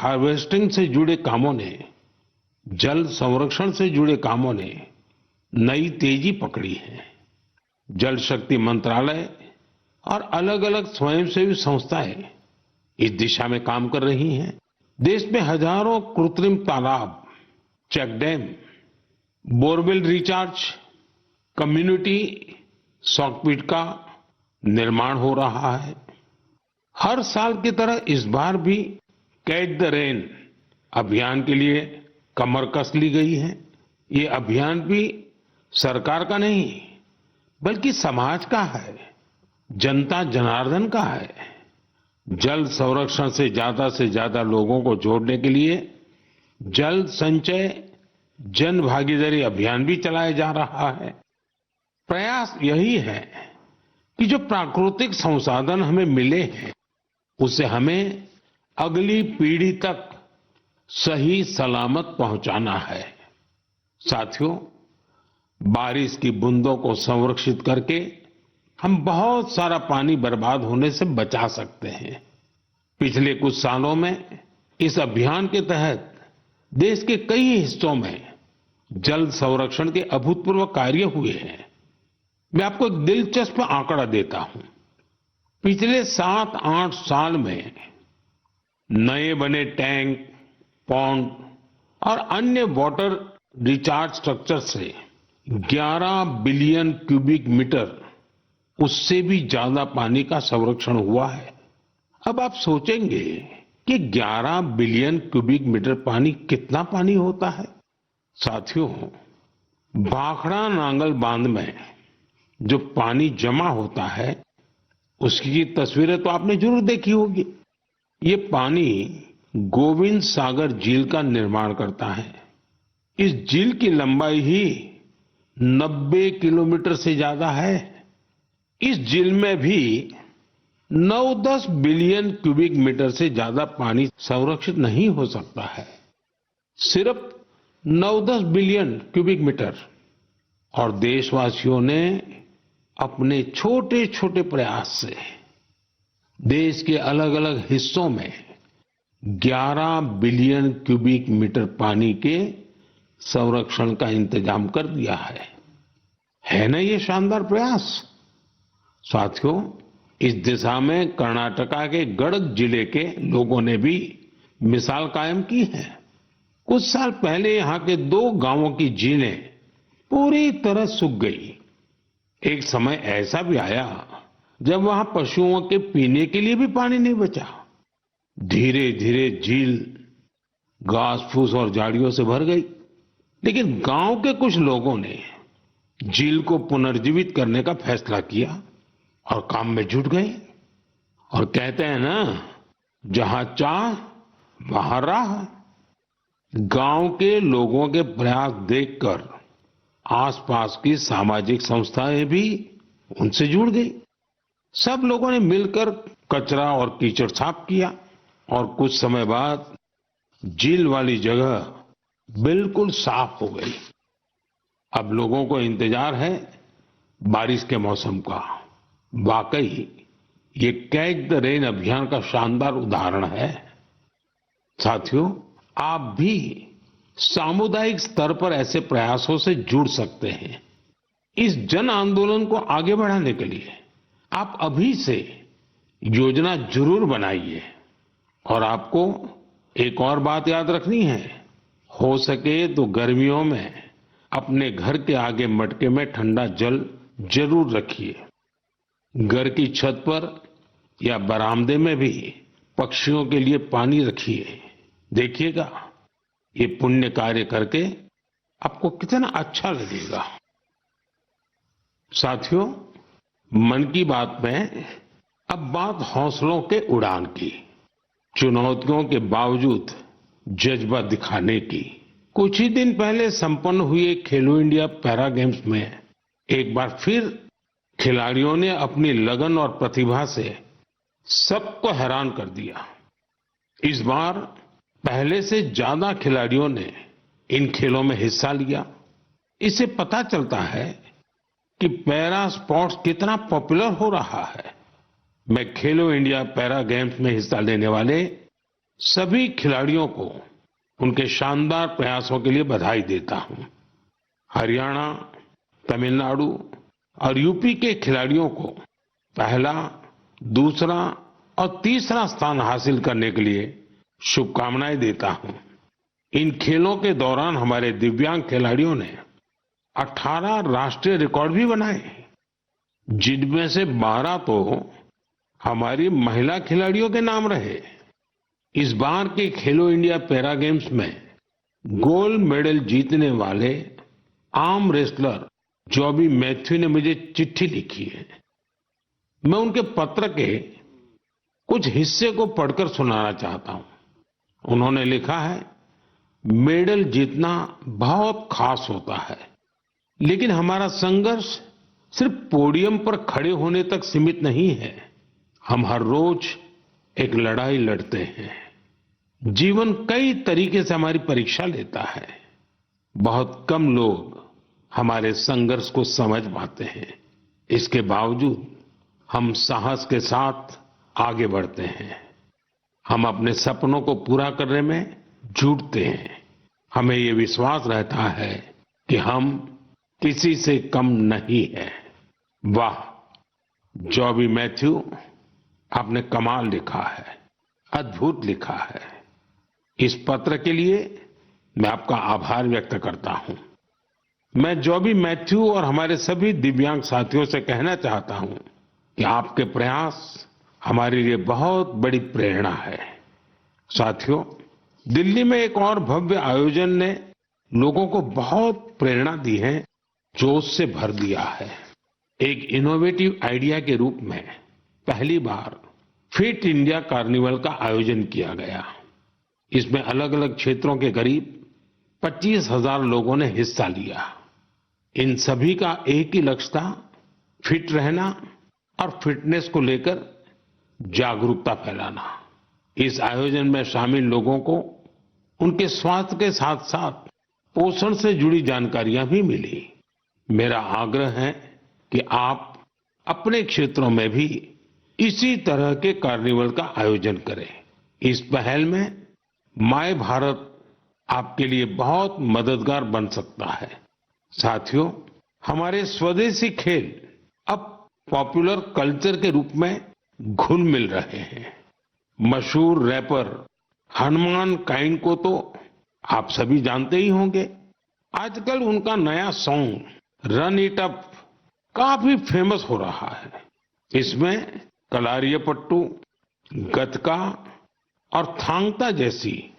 Harvesting से जुड़े कामों ने, जल संरक्षण से जुड़े कामों ने नई तेजी पकड़ी है। जल शक्ति मंत्रालय और अलग-अलग स्वयंसेवी संस्थाएं इस दिशा में काम कर रही हैं। देश में हजारों कृत्रिम तालाब, check dam, borewell recharge, community soak pit का निर्माण हो रहा है। हर साल की तरह इस बार भी कैच द रेन अभियान के लिए कमर कस ली गई है। ये अभियान भी सरकार का नहीं, बल्कि समाज का है, जनता जनार्दन का है। जल संरक्षण से ज्यादा लोगों को जोड़ने के लिए जल संचय जन भागीदारी अभियान भी चलाया जा रहा है। प्रयास यही है कि जो प्राकृतिक संसाधन हमें मिले हैं, उसे हमें अगली पीढ़ी तक सही सलामत पहुंचाना है। साथियों, बारिश की बूंदों को संरक्षित करके हम बहुत सारा पानी बर्बाद होने से बचा सकते हैं। पिछले कुछ सालों में इस अभियान के तहत देश के कई हिस्सों में जल संरक्षण के अभूतपूर्व कार्य हुए हैं। मैं आपको एक दिलचस्प आंकड़ा देता हूं। पिछले 7-8 साल में नए बने टैंक, पॉन्ड और अन्य वाटर रिचार्ज स्ट्रक्चर से 11 बिलियन क्यूबिक मीटर, उससे भी ज्यादा पानी का संरक्षण हुआ है। अब आप सोचेंगे कि 11 बिलियन क्यूबिक मीटर पानी कितना पानी होता है? साथियों, भाखड़ा नांगल बांध में जो पानी जमा होता है, उसकी तस्वीरें तो आपने जरूर देखी होगी। ये पानी गोविंद सागर झील का निर्माण करता है। इस झील की लंबाई ही 90 किलोमीटर से ज्यादा है। इस झील में भी 9-10 बिलियन क्यूबिक मीटर से ज्यादा पानी संरक्षित नहीं हो सकता है। सिर्फ 9-10 बिलियन क्यूबिक मीटर। और देशवासियों ने अपने छोटे छोटे प्रयास से देश के अलग अलग हिस्सों में 11 बिलियन क्यूबिक मीटर पानी के संरक्षण का इंतजाम कर दिया है ना ये शानदार प्रयास? साथियों, इस दिशा में कर्नाटका के गडक जिले के लोगों ने भी मिसाल कायम की है। कुछ साल पहले यहां के 2 गांवों की झीलें पूरी तरह सूख गई। एक समय ऐसा भी आया जब वहां पशुओं के पीने के लिए भी पानी नहीं बचा। धीरे धीरे झील घास फूस और झाड़ियों से भर गई। लेकिन गांव के कुछ लोगों ने झील को पुनर्जीवित करने का फैसला किया और काम में जुट गए। और कहते हैं ना, जहां चाह वहां राह। गांव के लोगों के प्रयास देखकर आसपास की सामाजिक संस्थाएं भी उनसे जुड़ गई। सब लोगों ने मिलकर कचरा और कीचड़ साफ किया और कुछ समय बाद झील वाली जगह बिल्कुल साफ हो गई। अब लोगों को इंतजार है बारिश के मौसम का। वाकई ये कैच द रेन अभियान का शानदार उदाहरण है। साथियों, आप भी सामुदायिक स्तर पर ऐसे प्रयासों से जुड़ सकते हैं। इस जन आंदोलन को आगे बढ़ाने के लिए आप अभी से योजना जरूर बनाइए। और आपको एक और बात याद रखनी है, हो सके तो गर्मियों में अपने घर के आगे मटके में ठंडा जल जरूर रखिए। घर की छत पर या बरामदे में भी पक्षियों के लिए पानी रखिए। देखिएगा, ये पुण्य कार्य करके आपको कितना अच्छा लगेगा। साथियों, मन की बात में अब बात हौसलों के उड़ान की, चुनौतियों के बावजूद जज्बा दिखाने की। कुछ ही दिन पहले संपन्न हुए खेलो इंडिया पैरा गेम्स में एक बार फिर खिलाड़ियों ने अपनी लगन और प्रतिभा से सबको हैरान कर दिया। इस बार पहले से ज्यादा खिलाड़ियों ने इन खेलों में हिस्सा लिया। इससे पता चलता है कि पैरा स्पोर्ट्स कितना पॉपुलर हो रहा है। मैं खेलो इंडिया पैरा गेम्स में हिस्सा लेने वाले सभी खिलाड़ियों को उनके शानदार प्रयासों के लिए बधाई देता हूं। हरियाणा, तमिलनाडु और यूपी के खिलाड़ियों को पहला, दूसरा और तीसरा स्थान हासिल करने के लिए शुभकामनाएं देता हूं। इन खेलों के दौरान हमारे दिव्यांग खिलाड़ियों ने 18 राष्ट्रीय रिकॉर्ड भी बनाए, जिनमें से 12 तो हमारी महिला खिलाड़ियों के नाम रहे। इस बार के खेलो इंडिया पैरा गेम्स में गोल्ड मेडल जीतने वाले आर्म रेसलर जॉबी मैथ्यू ने मुझे चिट्ठी लिखी है। मैं उनके पत्र के कुछ हिस्से को पढ़कर सुनाना चाहता हूं। उन्होंने लिखा है, मेडल जीतना बहुत खास होता है, लेकिन हमारा संघर्ष सिर्फ पोडियम पर खड़े होने तक सीमित नहीं है। हम हर रोज एक लड़ाई लड़ते हैं। जीवन कई तरीके से हमारी परीक्षा लेता है। बहुत कम लोग हमारे संघर्ष को समझ पाते हैं। इसके बावजूद हम साहस के साथ आगे बढ़ते हैं। हम अपने सपनों को पूरा करने में जुटते हैं। हमें ये विश्वास रहता है कि हम किसी से कम नहीं हैं। वाह, जॉबी मैथ्यू, आपने कमाल लिखा है, अद्भुत लिखा है। इस पत्र के लिए मैं आपका आभार व्यक्त करता हूं। मैं जॉबी मैथ्यू और हमारे सभी दिव्यांग साथियों से कहना चाहता हूं कि आपके प्रयास हमारे लिए बहुत बड़ी प्रेरणा है। साथियों, दिल्ली में एक और भव्य आयोजन ने लोगों को बहुत प्रेरणा दी है, जोश से भर दिया है। एक इनोवेटिव आइडिया के रूप में पहली बार फिट इंडिया कार्निवल का आयोजन किया गया। इसमें अलग अलग क्षेत्रों के करीब 25,000 लोगों ने हिस्सा लिया। इन सभी का एक ही लक्ष्य था, फिट रहना और फिटनेस को लेकर जागरूकता फैलाना। इस आयोजन में शामिल लोगों को उनके स्वास्थ्य के साथ साथ पोषण से जुड़ी जानकारियां भी मिली। मेरा आग्रह है कि आप अपने क्षेत्रों में भी इसी तरह के कार्निवल का आयोजन करें। इस पहल में माय भारत आपके लिए बहुत मददगार बन सकता है। साथियों, हमारे स्वदेशी खेल अब पॉपुलर कल्चर के रूप में घुल मिल रहे हैं। मशहूर रैपर हनुमान काइंड को तो आप सभी जानते ही होंगे। आजकल उनका नया सॉन्ग रन इट अप काफी फेमस हो रहा है। इसमें कलारियापट्टू, गतका और थांगता जैसी